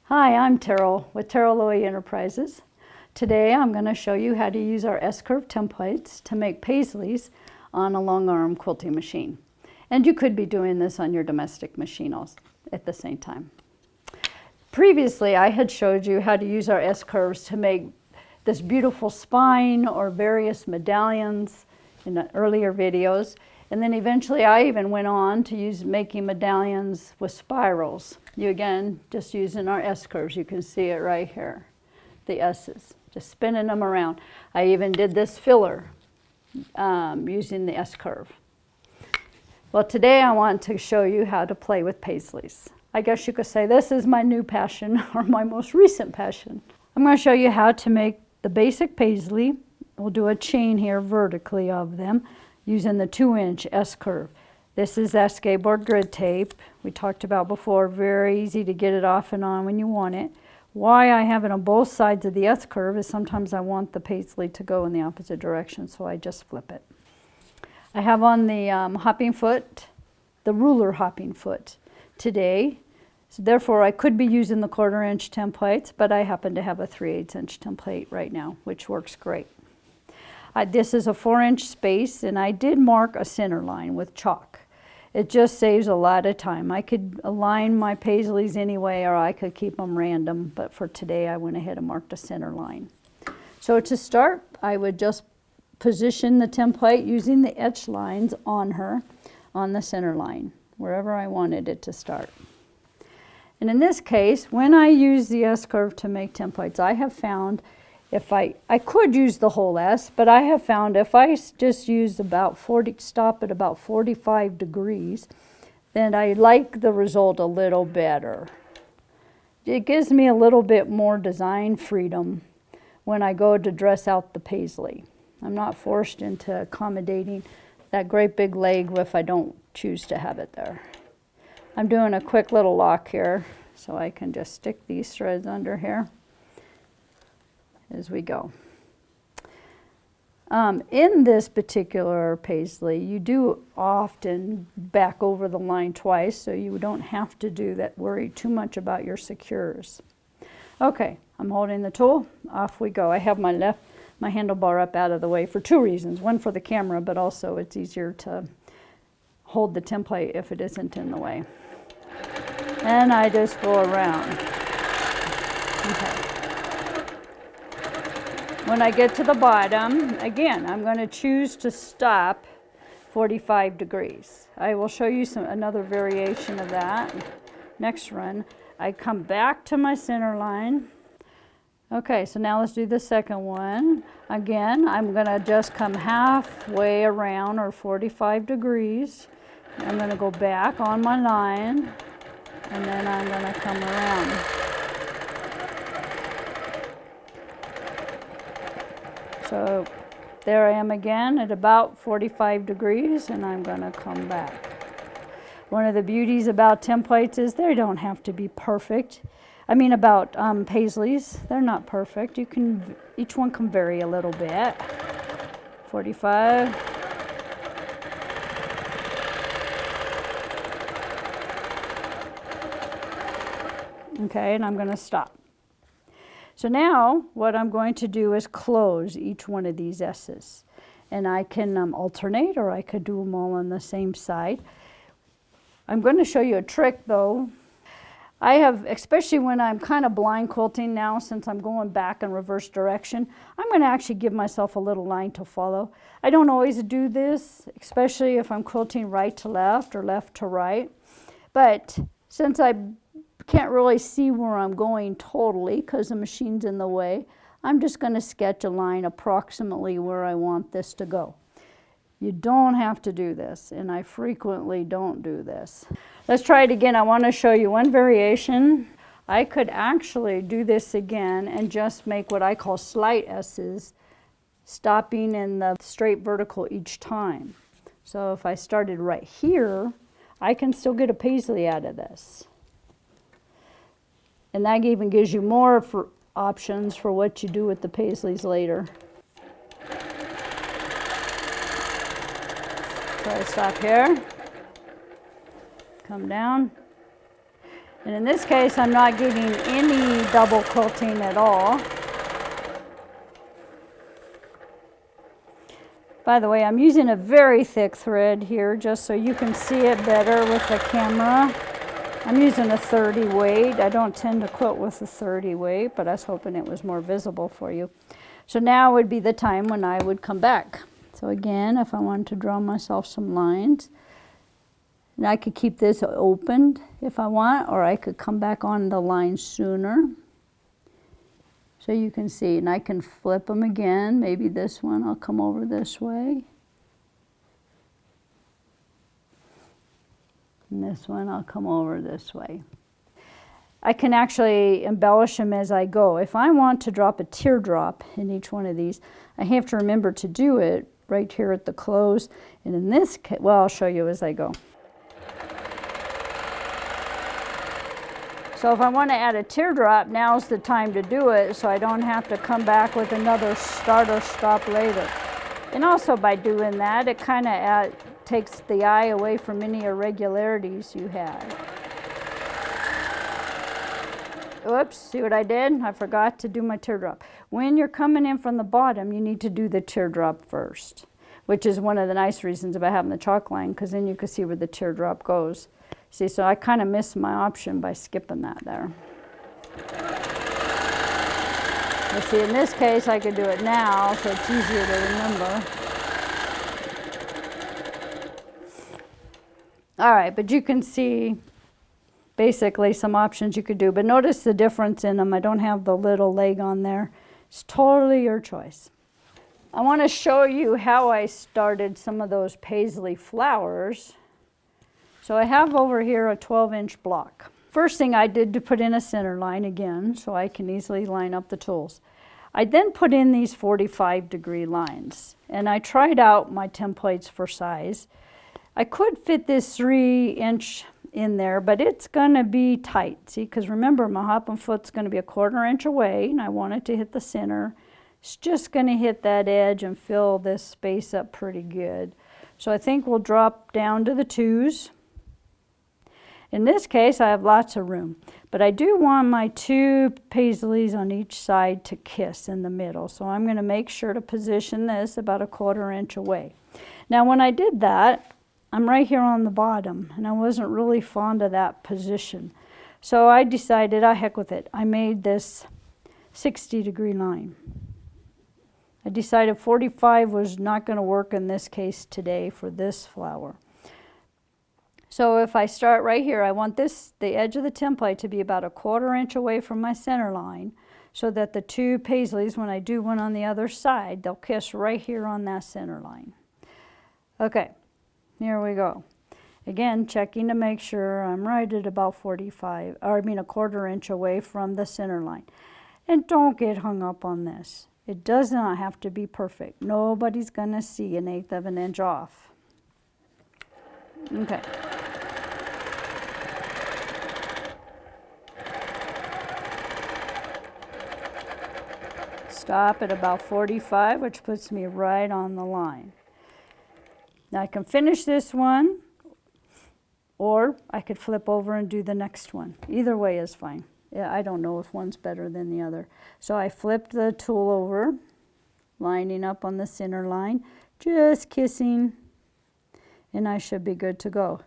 Hi, I'm Terrell with Terrell Lowy Enterprises. Today I'm going to show you how to use our S-curve templates to make paisleys on a long arm quilting machine. And you could be doing this on your domestic machine also at the same time. Previously I had showed you how to use our S-curves to make this beautiful spine or various medallions in the earlier videos. And then eventually I even went on to use making medallions with spirals. You again, just using our S-curves. You can see it right here, the S's, just spinning them around. I even did this filler using the S-curve. Well, today I want to show you how to play with paisleys. I guess you could say this is my new passion or my most recent passion. I'm going to show you how to make the basic paisley. We'll do a chain here vertically of them using the 2-inch S-curve. This is that skateboard grid tape we talked about before. Very easy to get it off and on when you want it. Why I have it on both sides of the S-curve is sometimes I want the paisley to go in the opposite direction, so I just flip it. I have on the hopping foot, the ruler hopping foot today. So therefore I could be using the 1/4 inch templates, but I happen to have a 3/8 inch template right now, which works great. This is a 4-inch space, and I did mark a center line with chalk. It just saves a lot of time. I could align my paisleys anyway, or I could keep them random, but for today I went ahead and marked a center line. So to start, I would just position the template using the etch lines on her on the center line, wherever I wanted it to start. And in this case, when I use the S-curve to make templates, I have found if I could use the whole S, but I have found if I just use about stop at about 45 degrees, then I like the result a little better. It gives me a little bit more design freedom when I go to dress out the paisley. I'm not forced into accommodating that great big leg if I don't choose to have it there. I'm doing a quick little lock here, so I can just stick these threads under here as we go. In this particular paisley, you do often back over the line twice, so you don't have to do that, worry too much about your secures. Okay, I'm holding the tool, off we go. I have my handlebar up out of the way for 2 reasons. One for the camera, but also it's easier to hold the template if it isn't in the way. And I just go around. Okay. When I get to the bottom, again, I'm going to choose to stop 45 degrees. I will show you another variation of that next run. I come back to my center line. Okay, so now let's do the second one. Again, I'm going to just come halfway around, or 45 degrees. I'm going to go back on my line, and then I'm going to come around. So there I am again at about 45 degrees, and I'm going to come back. One of the beauties about templates is they don't have to be perfect. I mean about paisleys, they're not perfect. Each one can vary a little bit. 45. Okay, and I'm going to stop. So now what I'm going to do is close each one of these S's. And I can alternate, or I could do them all on the same side. I'm going to show you a trick though. I have, especially when I'm kind of blind quilting now, since I'm going back in reverse direction, I'm going to actually give myself a little line to follow. I don't always do this, especially if I'm quilting right to left or left to right. But since I can't really see where I'm going totally because the machine's in the way, I'm just going to sketch a line approximately where I want this to go. You don't have to do this, and I frequently don't do this. Let's try it again. I want to show you one variation. I could actually do this again and just make what I call slight S's, stopping in the straight vertical each time. So if I started right here, I can still get a paisley out of this. And that even gives you more options for what you do with the paisleys later. So I stop here, come down, And in this case, I'm not getting any double quilting at all. By the way, I'm using a very thick thread here just so you can see it better with the camera. I'm using a 30 weight. I don't tend to quilt with a 30 weight, but I was hoping it was more visible for you. So now would be the time when I would come back. So again, if I wanted to draw myself some lines, and I could keep this opened if I want, or I could come back on the line sooner. So you can see, and I can flip them again. Maybe this one, I'll come over this way. And this one, I'll come over this way. I can actually embellish them as I go. If I want to drop a teardrop in each one of these, I have to remember to do it right here at the close. And in this case, well, I'll show you as I go. So if I want to add a teardrop, now's the time to do it so I don't have to come back with another start or stop later. And also by doing that, it kind of takes the eye away from any irregularities you have. Oops, see what I did? I forgot to do my teardrop. When you're coming in from the bottom, you need to do the teardrop first, which is one of the nice reasons about having the chalk line, because then you can see where the teardrop goes. See, so I kind of missed my option by skipping that there. But see, in this case, I could do it now, so it's easier to remember. All right, but you can see basically some options you could do. But notice the difference in them. I don't have the little leg on there. It's totally your choice. I want to show you how I started some of those paisley flowers. So I have over here a 12-inch block. First thing I did to put in a center line again, so I can easily line up the tools. I then put in these 45-degree lines, and I tried out my templates for size. I could fit this 3-inch in there, but it's gonna be tight, see, because remember my hopping foot's gonna be a 1/4 inch away, and I want it to hit the center. It's just gonna hit that edge and fill this space up pretty good. So I think we'll drop down to the 2s. In this case, I have lots of room, but I do want my 2 paisleys on each side to kiss in the middle. So I'm going to make sure to position this about a 1/4 inch away. Now, when I did that, I'm right here on the bottom, and I wasn't really fond of that position. So I decided, heck with it. I made this 60-degree line. I decided 45 was not going to work in this case today for this flower. So if I start right here, I want the edge of the template to be about a 1/4 inch away from my center line, so that the 2 paisleys, when I do one on the other side, they'll kiss right here on that center line. Okay, here we go. Again, checking to make sure I'm right at about 45, or I mean a 1/4 inch away from the center line. And don't get hung up on this. It does not have to be perfect. Nobody's gonna see 1/8 of an inch off. Okay. Stop at about 45, which puts me right on the line. Now I can finish this one, or I could flip over and do the next one. Either way is fine. Yeah, I don't know if one's better than the other. So I flipped the tool over, lining up on the center line, just kissing, and I should be good to go.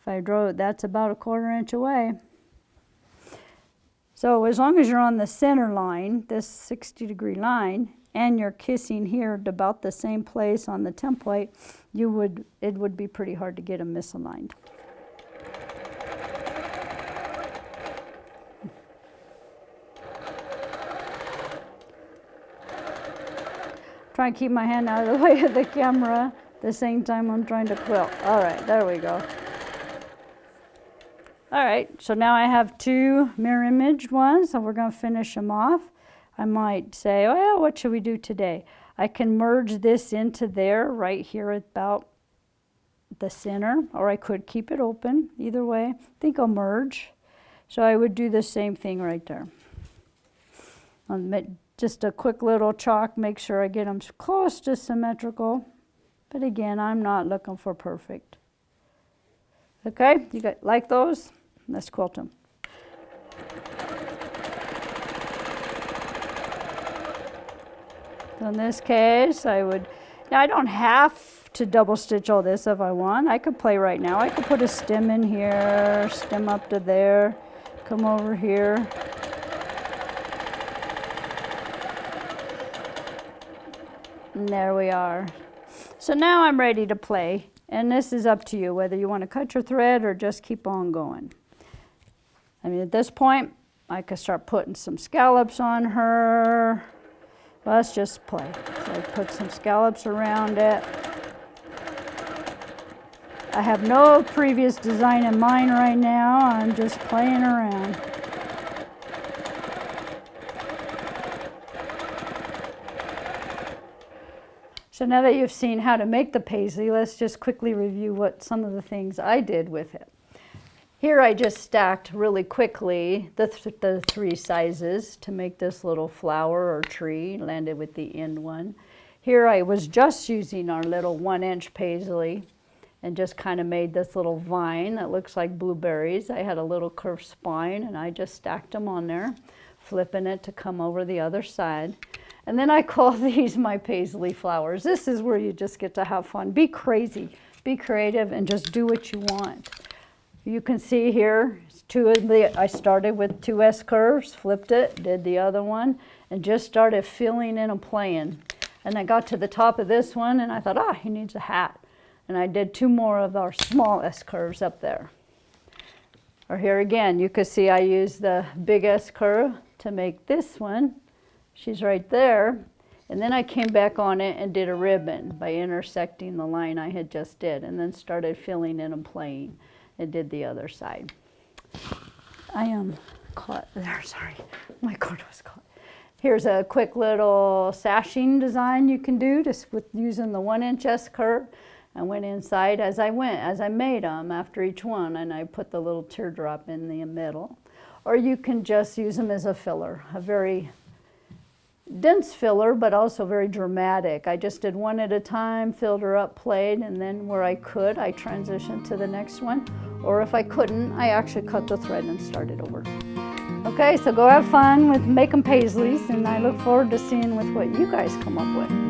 If I draw it, that's about a 1/4 inch away. So as long as you're on the center line, this 60-degree line, and you're kissing here at about the same place on the template, it would be pretty hard to get them misaligned. Try and keep my hand out of the way of the camera at the same time I'm trying to quilt. All right, there we go. All right, so now I have 2 mirror image ones, so we're going to finish them off. I might say, well, what should we do today? I can merge this into there right here about the center, or I could keep it open. Either way, I think I'll merge. So I would do the same thing right there. Just a quick little chalk, make sure I get them close to symmetrical. But again, I'm not looking for perfect. Okay, you like those? Let's quilt them. So in this case, now I don't have to double stitch all this if I want. I could play right now. I could put a stem in here, stem up to there, come over here. And there we are. So now I'm ready to play. And this is up to you, whether you want to cut your thread or just keep on going. I mean, at this point, I could start putting some scallops on her. Let's just play. So I put some scallops around it. I have no previous design in mind right now. I'm just playing around. So now that you've seen how to make the paisley, let's just quickly review what some of the things I did with it. Here I just stacked really quickly the three sizes to make this little flower or tree, landed with the end one. Here I was just using our little 1-inch paisley and just kind of made this little vine that looks like blueberries. I had a little curved spine and I just stacked them on there, flipping it to come over the other side. And then I call these my paisley flowers. This is where you just get to have fun. Be crazy, be creative, and just do what you want. You can see here, I started with 2 S curves, flipped it, did the other one, and just started filling in and playing. And I got to the top of this one, and I thought, he needs a hat. And I did 2 more of our small S curves up there. Or here again, you can see I used the big S curve to make this one. She's right there. And then I came back on it and did a ribbon by intersecting the line I had just did, and then started filling in and playing. And did the other side. I am caught there, sorry, my cord was caught. Here's a quick little sashing design you can do just with using the 1-inch S curve. I went inside as I made them after each one, and I put the little teardrop in the middle. Or you can just use them as a filler, a very dense filler, but also very dramatic. I just did one at a time, filled her up, played, and then where I could, I transitioned to the next one. Or if I couldn't, I actually cut the thread and started over. Okay, so go have fun with making paisleys, and I look forward to seeing with what you guys come up with.